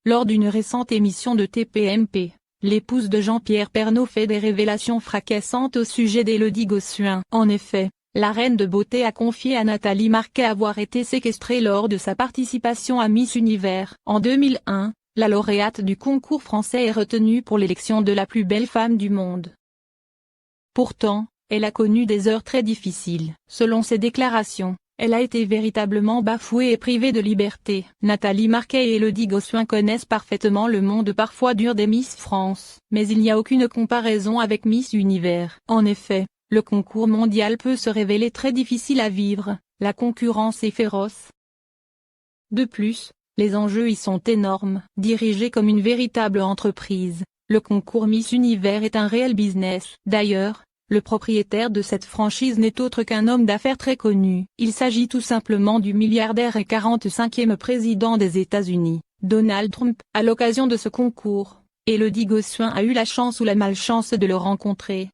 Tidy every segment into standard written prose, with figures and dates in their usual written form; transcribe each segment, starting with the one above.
Lors d'une récente émission de TPMP, l'épouse de Jean-Pierre Pernaut fait des révélations fracassantes au sujet d'Élodie Gossuin. En effet, la reine de beauté a confié à Nathalie Marquet avoir été séquestrée lors de sa participation à Miss Univers. En 2001, la lauréate du concours français est retenue pour l'élection de la plus belle femme du monde. Pourtant, elle a connu des heures très difficiles. Selon ses déclarations, elle a été véritablement bafouée et privée de liberté. Nathalie Marquet et Élodie Gossuin connaissent parfaitement le monde parfois dur des Miss France. Mais il n'y a aucune comparaison avec Miss Univers. En effet, le concours mondial peut se révéler très difficile à vivre, la concurrence est féroce. De plus, les enjeux y sont énormes. Dirigé comme une véritable entreprise, le concours Miss Univers est un réel business. D'ailleurs, le propriétaire de cette franchise n'est autre qu'un homme d'affaires très connu. Il s'agit tout simplement du milliardaire et 45e président des États-Unis, Donald Trump. À l'occasion de ce concours, Élodie Gossuin a eu la chance ou la malchance de le rencontrer.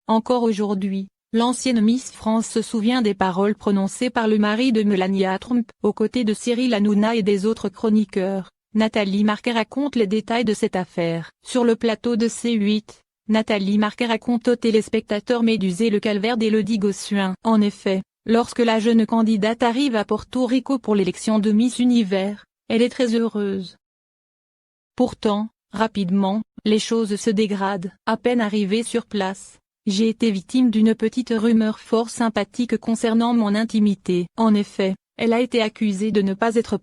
Encore aujourd'hui, l'ancienne Miss France se souvient des paroles prononcées par le mari de Melania Trump, aux côtés de Cyril Hanouna et des autres chroniqueurs. Nathalie Marquet raconte les détails de cette affaire. Sur le plateau de C8, Nathalie Marquet raconte aux téléspectateurs médusés le calvaire d'Élodie Gossuin. En effet, lorsque la jeune candidate arrive à Porto Rico pour l'élection de Miss Univers, elle est très heureuse. Pourtant, rapidement, les choses se dégradent. À peine arrivée sur place, j'ai été victime d'une petite rumeur fort sympathique concernant mon intimité. En effet, elle a été accusée de ne pas être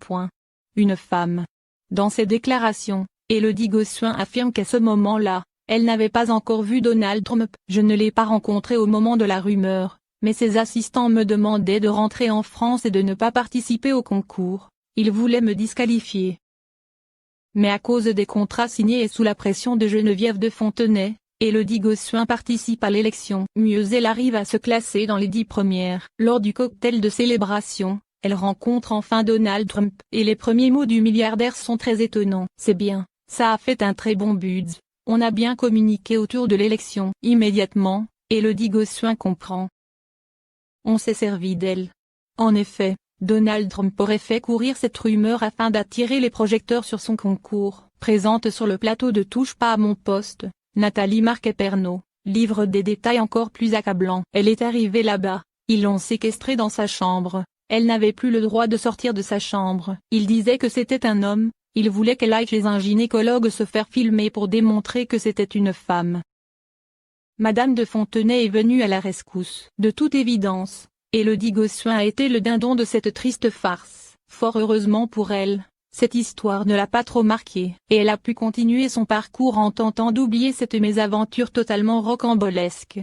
une femme. Dans ses déclarations, Élodie Gossuin affirme qu'à ce moment-là, elle n'avait pas encore vu Donald Trump. Je ne l'ai pas rencontré au moment de la rumeur, mais ses assistants me demandaient de rentrer en France et de ne pas participer au concours. Ils voulaient me disqualifier. Mais à cause des contrats signés et sous la pression de Geneviève de Fontenay, Élodie Gossuin participe à l'élection. Mieux, elle arrive à se classer dans les 10 premières. Lors du cocktail de célébration, elle rencontre enfin Donald Trump. Et les premiers mots du milliardaire sont très étonnants. C'est bien, ça a fait un très bon buzz. On a bien communiqué autour de l'élection. Immédiatement, Élodie Gossuin comprend. On s'est servi d'elle. En effet, Donald Trump aurait fait courir cette rumeur afin d'attirer les projecteurs sur son concours. Présente sur le plateau de Touche pas à mon poste, Nathalie Marquet-Pernaut livre des détails encore plus accablants. Elle est arrivée là-bas, ils l'ont séquestrée dans sa chambre, elle n'avait plus le droit de sortir de sa chambre. Il disait que c'était un homme. Il voulait qu'elle aille chez un gynécologue se faire filmer pour démontrer que c'était une femme. Madame de Fontenay est venue à la rescousse. De toute évidence, Élodie Gossuin a été le dindon de cette triste farce. Fort heureusement pour elle, cette histoire ne l'a pas trop marquée, et elle a pu continuer son parcours en tentant d'oublier cette mésaventure totalement rocambolesque.